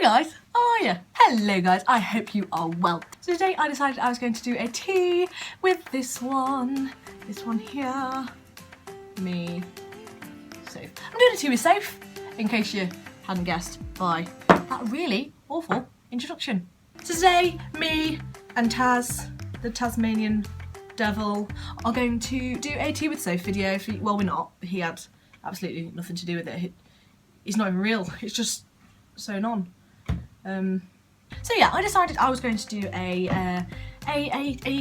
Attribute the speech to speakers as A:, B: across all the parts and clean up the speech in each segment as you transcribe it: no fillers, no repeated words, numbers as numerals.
A: guys, how are you? Hello guys, I hope you are well. So today I decided I was going to do a tea with this one here, me, Soph. I'm doing a tea with Soph, in case you hadn't guessed by that really awful introduction. So today, me and Taz, the Tasmanian devil, are going to do a tea with Soph video. Well, we're not. He had absolutely nothing to do with it. He's not even real. It's just sewn on. So yeah, I decided I was going to do a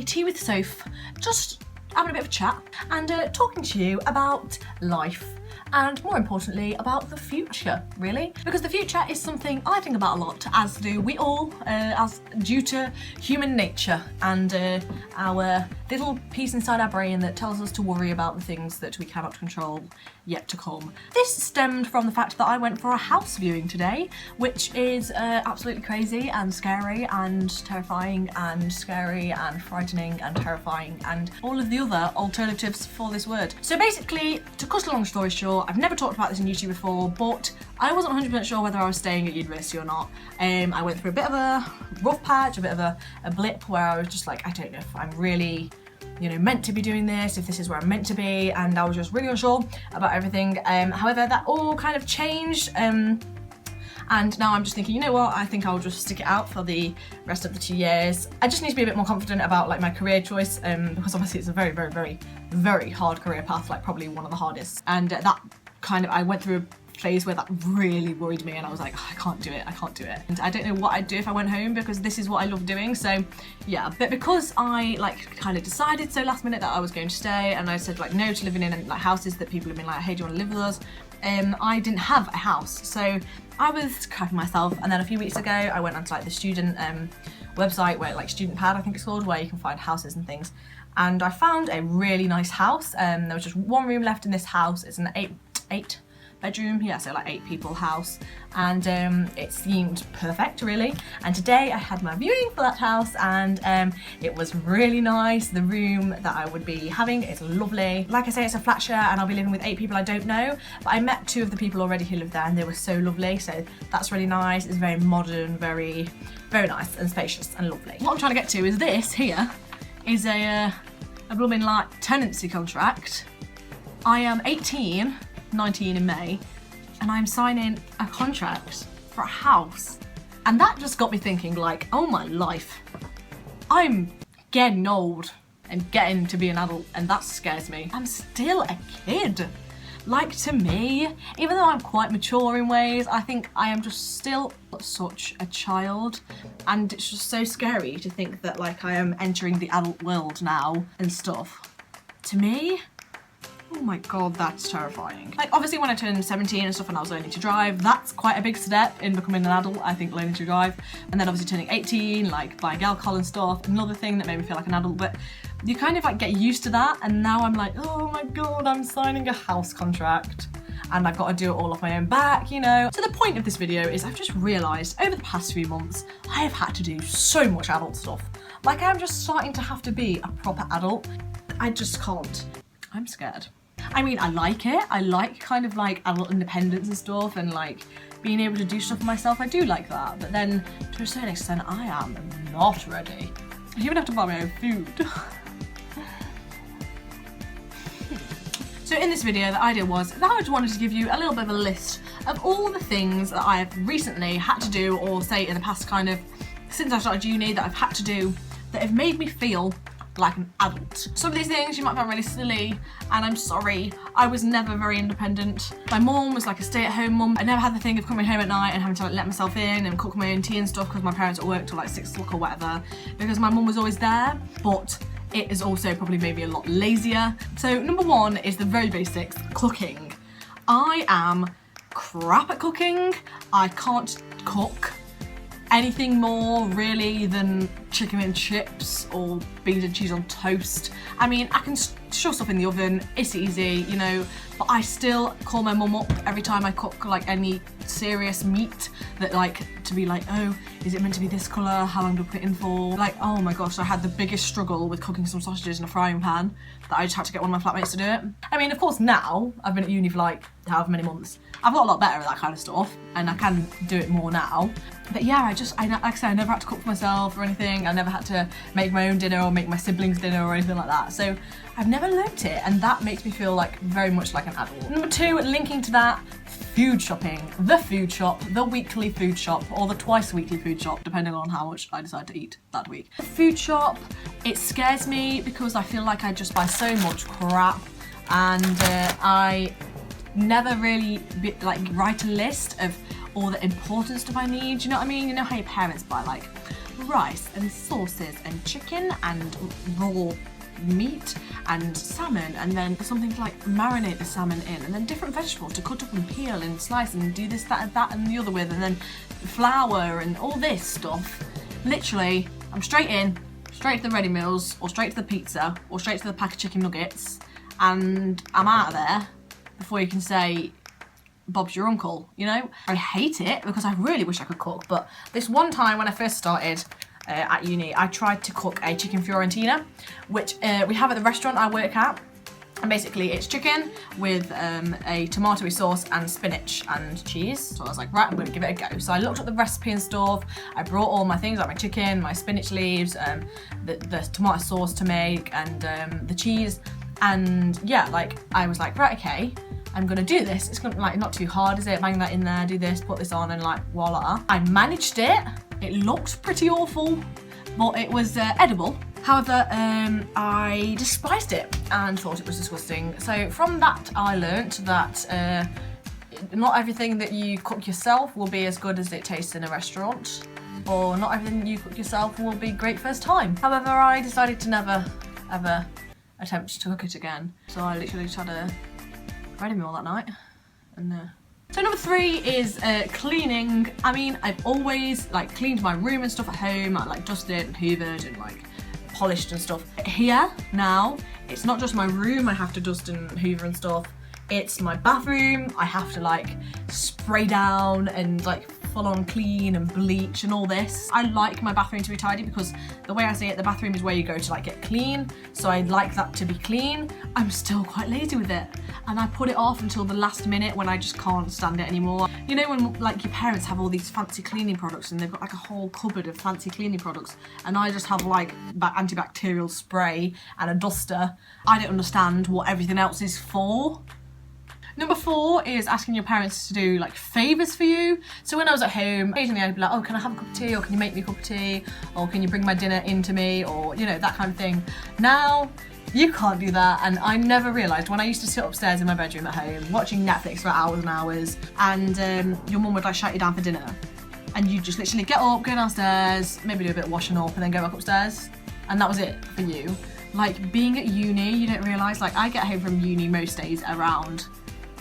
A: tea with Soph, just having a bit of a chat and talking to you about life and more importantly about the future, really, because the future is something I think about a lot, as do we all, as due to human nature and our little piece inside our brain that tells us to worry about the things that we cannot control yet to come. This stemmed from the fact that I went for a house viewing today, which is absolutely crazy and scary and terrifying and scary and frightening and terrifying and all of the other alternatives for this word. So basically, to cut a long story short, I've never talked about this in YouTube before, but I wasn't 100% sure whether I was staying at university or not. I went through a bit of a rough patch, a bit of a blip where I was just like, I don't know if I'm really, you know, meant to be doing this, if this is where I'm meant to be, and I was just really unsure about everything. However, that all kind of changed, and now I'm just thinking, you know what, I think I'll just stick it out for the rest of the 2 years. I just need to be a bit more confident about like my career choice, because obviously it's a very, very, very, very hard career path, like probably one of the hardest. And that kind of, I went through a phase where that really worried me and I was like, oh, I can't do it. And I don't know what I'd do if I went home, because this is what I love doing. So yeah, but because I like kind of decided so last minute that I was going to stay, and I said like no to living in like houses that people have been like, hey, do you want to live with us? I didn't have a house, so I was cracking myself. And then a few weeks ago I went onto like the student website, where like Student Pad I think it's called, where you can find houses and things, and I found a really nice house. There was just one room left in this house. It's an eight bedroom, yeah, so like 8 people house, and it seemed perfect really. And today I had my viewing for that house, and it was really nice. The room that I would be having is lovely. Like I say, it's a flat share and I'll be living with 8 people I don't know, but I met 2 of the people already who live there and they were so lovely, so that's really nice. It's very modern, very, very nice and spacious and lovely. What I'm trying to get to is this here is a blooming like tenancy contract. I am 18, 19 in May, and I'm signing a contract for a house, and that just got me thinking like, oh my life, I'm getting old and getting to be an adult, and that scares me. I'm still a kid. Like, to me, even though I'm quite mature in ways, I think I am just still such a child, and it's just so scary to think that like I am entering the adult world now and stuff. To me, oh my god, that's terrifying. Like, obviously when I turned 17 and stuff and I was learning to drive, that's quite a big step in becoming an adult, I think, learning to drive. And then obviously turning 18, like buying alcohol and stuff, another thing that made me feel like an adult. But you kind of like get used to that, and now I'm like, oh my god, I'm signing a house contract and I've got to do it all off my own back, you know. So the point of this video is I've just realised over the past few months I have had to do so much adult stuff. Like, I'm just starting to have to be a proper adult. I just can't. I'm scared. I mean, I like it. I like kind of like adult independence and stuff, and like being able to do stuff for myself. I do like that, but then to a certain extent I am not ready. I even have to buy my own food. So in this video, the idea was that I just wanted to give you a little bit of a list of all the things that I have recently had to do, or say in the past kind of since I started uni, that I've had to do that have made me feel like an adult. Some of these things you might find really silly, and I'm sorry, I was never very independent. My mum was like a stay-at-home mum. I never had the thing of coming home at night and having to like let myself in and cook my own tea and stuff, because my parents at work till like 6 o'clock or whatever, because my mum was always there. But it has also probably made me a lot lazier. So number 1 is the very basics, cooking. I am crap at cooking. I can't cook anything more really than chicken and chips or beans and cheese on toast. I mean, I can shove stuff in the oven, it's easy, you know, but I still call my mum up every time I cook like any serious meat, that like to be like, oh, is it meant to be this colour? How long do I put it in for? Like, oh my gosh, I had the biggest struggle with cooking some sausages in a frying pan that I just had to get one of my flatmates to do it. I mean, of course now, I've been at uni for like however many months, I've got a lot better at that kind of stuff and I can do it more now. But yeah, like I said, I never had to cook for myself or anything. I never had to make my own dinner or make my siblings dinner or anything like that. So I've never learnt it, and that makes me feel like very much like an adult. Number 2, linking to that, food shopping. The food shop, the weekly food shop, or the twice weekly food shop, depending on how much I decide to eat that week. The food shop, it scares me because I feel like I just buy so much crap, and I never really write a list of all the important stuff I need. You know what I mean? You know how your parents buy like rice and sauces and chicken and raw meat and salmon, and then something to like marinate the salmon in, and then different vegetables to cut up and peel and slice and do this, that and the other with, and then flour and all this stuff. Literally, I'm straight to the ready meals, or straight to the pizza, or straight to the pack of chicken nuggets, and I'm out of there before you can say Bob's your uncle, you know? I hate it because I really wish I could cook, but this one time when I first started at uni, I tried to cook a chicken Fiorentina, which we have at the restaurant I work at. And basically it's chicken with a tomatoey sauce and spinach and cheese. So I was like, right, I'm gonna give it a go. So I looked up the recipe and stuff. I brought all my things, like my chicken, my spinach leaves, the tomato sauce to make, and the cheese. And yeah, like I was like, right, okay, I'm gonna do this. It's gonna, like, not too hard, is it? Bang that in there, do this, put this on, and like, voila. I managed it. It looked pretty awful, but it was edible. However, I despised it and thought it was disgusting. So from that, I learnt that not everything that you cook yourself will be as good as it tastes in a restaurant, or not everything that you cook yourself will be great first time. However, I decided to never, ever attempt to cook it again. So I literally just had a ready meal that night, and So number 3 is cleaning. I mean, I've always like cleaned my room and stuff at home. I like dusted and hoovered and like polished and stuff. Here now, it's not just my room I have to dust and hoover and stuff. It's my bathroom. I have to like spray down and like full on clean and bleach and all this. I like my bathroom to be tidy because the way I see it, the bathroom is where you go to like get clean. So I like that to be clean. I'm still quite lazy with it, and I put it off until the last minute when I just can't stand it anymore. You know when like your parents have all these fancy cleaning products and they've got like a whole cupboard of fancy cleaning products, and I just have like antibacterial spray and a duster. I don't understand what everything else is for. Number 4 is asking your parents to do like favours for you. So when I was at home, occasionally I'd be like, oh, can I have a cup of tea, or can you make me a cup of tea, or can you bring my dinner into me, or you know, that kind of thing. Now, you can't do that, and I never realised when I used to sit upstairs in my bedroom at home watching Netflix for hours and hours, and your mum would like shut you down for dinner, and you just literally get up, go downstairs, maybe do a bit of washing up, and then go back upstairs, and that was it for you. Like being at uni, you don't realise, like I get home from uni most days around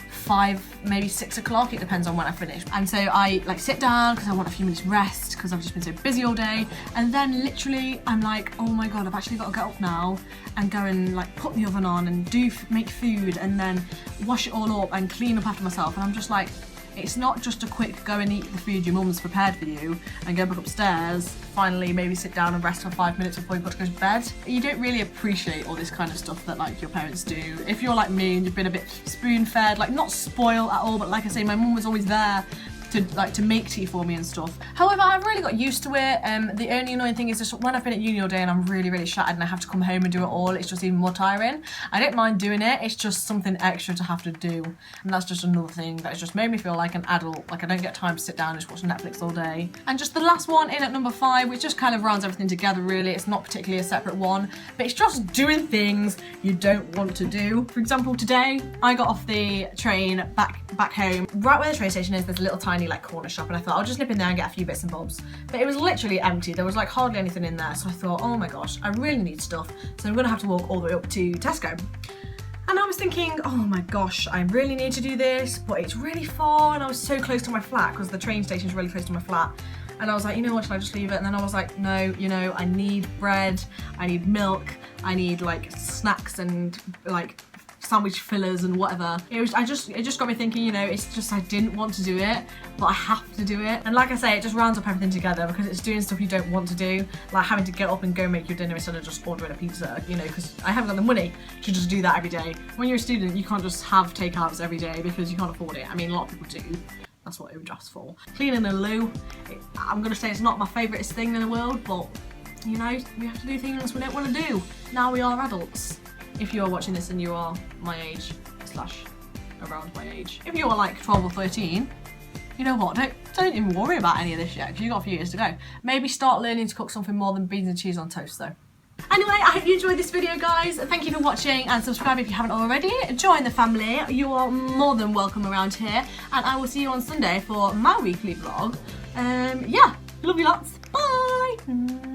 A: 5, maybe 6 o'clock, it depends on when I finish. And so I like sit down because I want a few minutes rest because I've just been so busy all day, and then literally I'm like, oh my god, I've actually got to get up now and go and like put the oven on and make food and then wash it all up and clean up after myself. And I'm just like, it's not just a quick go and eat the food your mum's prepared for you and go back upstairs, finally maybe sit down and rest for 5 minutes before you've got to go to bed. You don't really appreciate all this kind of stuff that like your parents do. If you're like me and you've been a bit spoon-fed, like not spoiled at all, but like I say, my mum was always there to make tea for me and stuff. However, I've really got used to it. The only annoying thing is just when I've been at uni all day and I'm really, really shattered and I have to come home and do it all, it's just even more tiring. I don't mind doing it, it's just something extra to have to do. And that's just another thing that has just made me feel like an adult, like I don't get time to sit down and just watch Netflix all day. And just the last one in at number 5, which just kind of rounds everything together really, it's not particularly a separate one, but it's just doing things you don't want to do. For example, today I got off the train back home. Right where the train station is, there's a little tiny like corner shop, and I thought I'll just nip in there and get a few bits and bobs, but it was literally empty. There was like hardly anything in there, so I thought, oh my gosh, I really need stuff, so I'm gonna have to walk all the way up to Tesco. And I was thinking, oh my gosh, I really need to do this, but it's really far, and I was so close to my flat because the train station is really close to my flat. And I was like, you know what, should I just leave it? And then I was like, no, you know, I need bread, I need milk, I need like snacks and like sandwich fillers and whatever. It just got me thinking, you know, it's just I didn't want to do it, but I have to do it. And like I say, it just rounds up everything together because it's doing stuff you don't want to do, like having to get up and go make your dinner instead of just ordering a pizza, you know, because I haven't got the money to just do that every day. When you're a student, you can't just have takeouts every day because you can't afford it. I mean, a lot of people do, That's what overdraft's for. Cleaning a loo, I'm gonna say it's not my favourite thing in the world, but you know, we have to do things we don't want to do. Now we are adults. If you are watching this and you are my age, / around my age. If you are like 12 or 13, you know what, don't even worry about any of this yet, because you've got a few years to go. Maybe start learning to cook something more than beans and cheese on toast though. Anyway, I hope you enjoyed this video, guys. Thank you for watching, and subscribe if you haven't already. Join the family. You are more than welcome around here, and I will see you on Sunday for my weekly vlog. Yeah, love you lots. Bye.